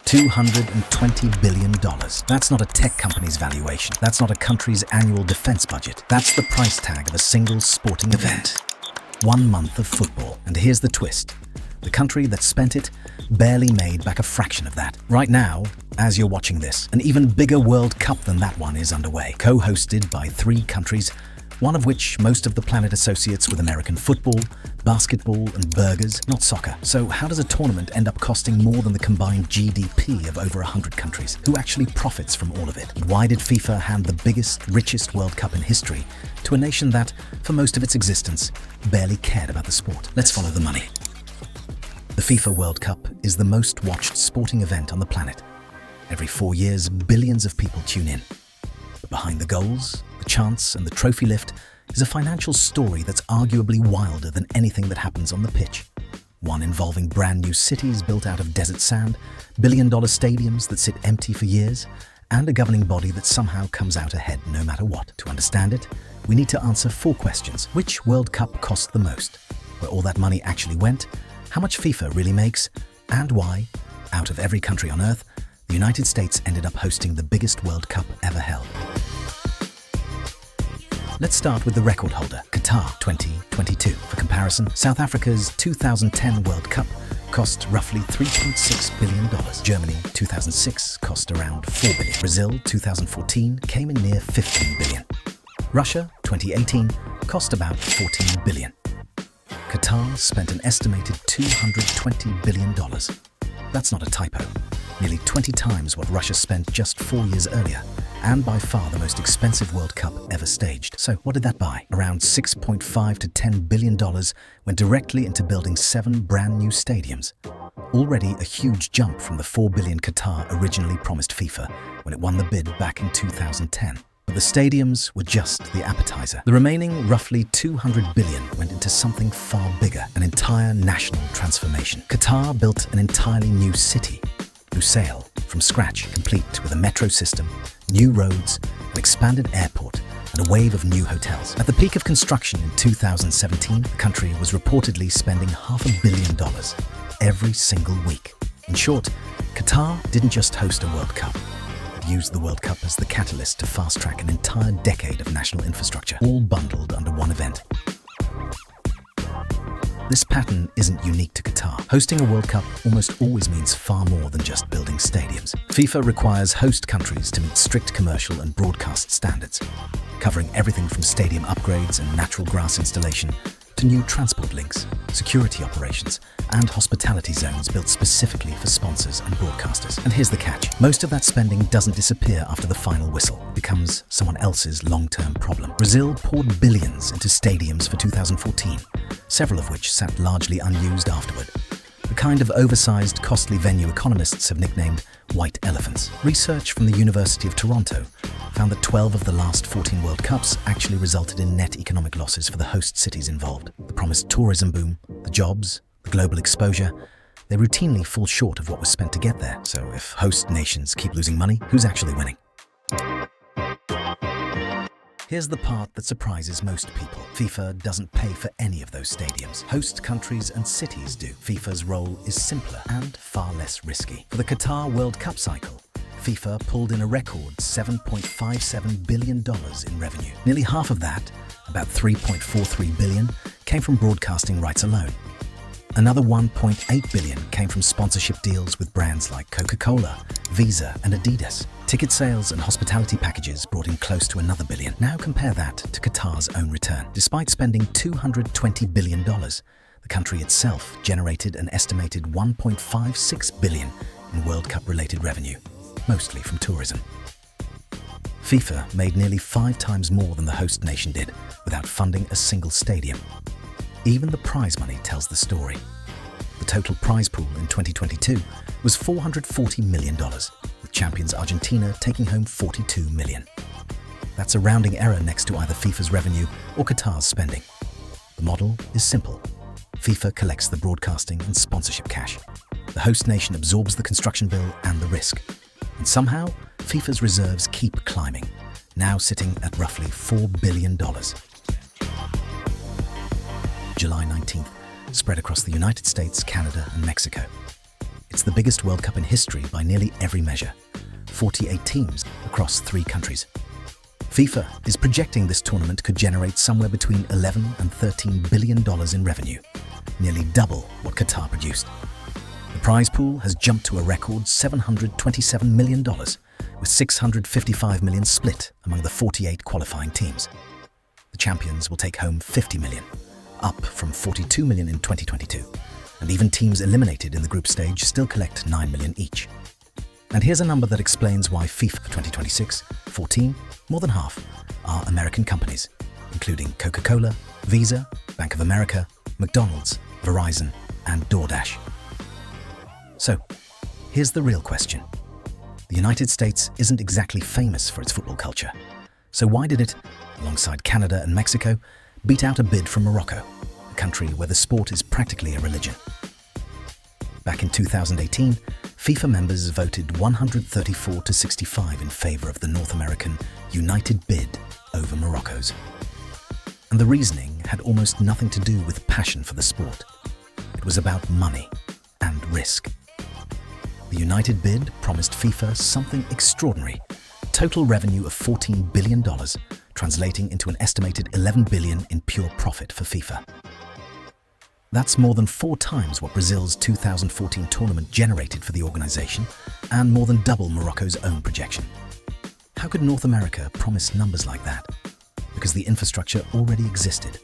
$220 billion. That's not a tech company's valuation. That's not a country's annual defense budget. That's the price tag of a single sporting event. 1 month of football. And here's the twist. The country that spent it barely made back a fraction of that. Right now, as you're watching this, an even bigger World Cup than that one is underway, co-hosted by 3 countries, one of which most of the planet associates with American football, basketball, and burgers, not soccer. So how does a tournament end up costing more than the combined GDP of over 100 countries? Who actually profits from all of it? And why did FIFA hand the biggest, richest World Cup in history to a nation that, for most of its existence, barely cared about the sport? Let's follow the money. The FIFA World Cup is the most watched sporting event on the planet. Every 4 years, billions of people tune in. But behind the goals, the chants, and the trophy lift is a financial story that's arguably wilder than anything that happens on the pitch. One involving brand new cities built out of desert sand, billion-dollar stadiums that sit empty for years, and a governing body that somehow comes out ahead no matter what. To understand it, we need to answer 4 questions. Which World Cup cost the most? Where all that money actually went? How much FIFA really makes? And why, out of every country on Earth, the United States ended up hosting the biggest World Cup ever held. Let's start with the record holder, Qatar 2022. For comparison, South Africa's 2010 World Cup cost roughly $3.6 billion. Germany 2006 cost around $4 billion. Brazil 2014 came in near $15 billion. Russia 2018 cost about $14 billion. Qatar spent an estimated $220 billion. That's not a typo. Nearly 20 times what Russia spent just 4 years earlier, and by far the most expensive World Cup ever staged. So what did that buy? Around $6.5 to $10 billion went directly into building 7 brand new stadiums. Already a huge jump from the $4 billion Qatar originally promised FIFA when it won the bid back in 2010. But the stadiums were just the appetizer. The remaining roughly $200 billion went into something far bigger, an entire national transformation. Qatar built an entirely new city, Lusail, from scratch, complete with a metro system, new roads, an expanded airport, and a wave of new hotels. At the peak of construction in 2017, the country was reportedly spending $500 million every single week. In short, Qatar didn't just host a World Cup. It used the World Cup as the catalyst to fast-track an entire decade of national infrastructure, all bundled under one event. This pattern isn't unique to Qatar. Hosting a World Cup almost always means far more than just building stadiums. FIFA requires host countries to meet strict commercial and broadcast standards, covering everything from stadium upgrades and natural grass installation to new transport links, security operations, and hospitality zones built specifically for sponsors and broadcasters. And here's the catch. Most of that spending doesn't disappear after the final whistle. It becomes someone else's long-term problem. Brazil poured billions into stadiums for 2014, several of which sat largely unused afterward. The kind of oversized, costly venue economists have nicknamed white elephants. Research from the University of Toronto found that 12 of the last 14 World Cups actually resulted in net economic losses for the host cities involved. The promised tourism boom, the jobs, the global exposure, they routinely fall short of what was spent to get there. So if host nations keep losing money, who's actually winning? Here's the part that surprises most people. FIFA doesn't pay for any of those stadiums. Host countries and cities do. FIFA's role is simpler and far less risky. For the Qatar World Cup cycle, FIFA pulled in a record $7.57 billion in revenue. Nearly half of that, about $3.43 billion, came from broadcasting rights alone. Another $1.8 billion came from sponsorship deals with brands like Coca-Cola, Visa, and Adidas. Ticket sales and hospitality packages brought in close to another billion. Now compare that to Qatar's own return. Despite spending $220 billion, the country itself generated an estimated $1.56 billion in World Cup-related revenue, mostly from tourism. FIFA made nearly 5 times more than the host nation did without funding a single stadium. Even the prize money tells the story. The total prize pool in 2022 was $440 million, with champions Argentina taking home $42 million. That's a rounding error next to either FIFA's revenue or Qatar's spending. The model is simple. FIFA collects the broadcasting and sponsorship cash. The host nation absorbs the construction bill and the risk. And somehow, FIFA's reserves keep climbing, now sitting at roughly $4 billion. July 19th, spread across the United States, Canada, and Mexico. It's the biggest World Cup in history by nearly every measure. 48 teams across 3 countries. FIFA is projecting this tournament could generate somewhere between $11 and $13 billion in revenue, nearly double what Qatar produced. The prize pool has jumped to a record $727 million, with $655 million split among the 48 qualifying teams. The champions will take home $50 million, up from $42 million in 2022, and even teams eliminated in the group stage still collect $9 million each. And here's a number that explains why FIFA 2026, 14, more than half, are American companies, including Coca-Cola, Visa, Bank of America, McDonald's, Verizon, and DoorDash. So, here's the real question. The United States isn't exactly famous for its football culture. So why did it, alongside Canada and Mexico, beat out a bid from Morocco, a country where the sport is practically a religion? Back in 2018, FIFA members voted 134 to 65 in favor of the North American United bid over Morocco's. And the reasoning had almost nothing to do with passion for the sport. It was about money and risk. The United bid promised FIFA something extraordinary: total revenue of $14 billion, translating into an estimated $11 billion in pure profit for FIFA. That's more than 4 times what Brazil's 2014 tournament generated for the organization, and more than double Morocco's own projection. How could North America promise numbers like that? Because the infrastructure already existed.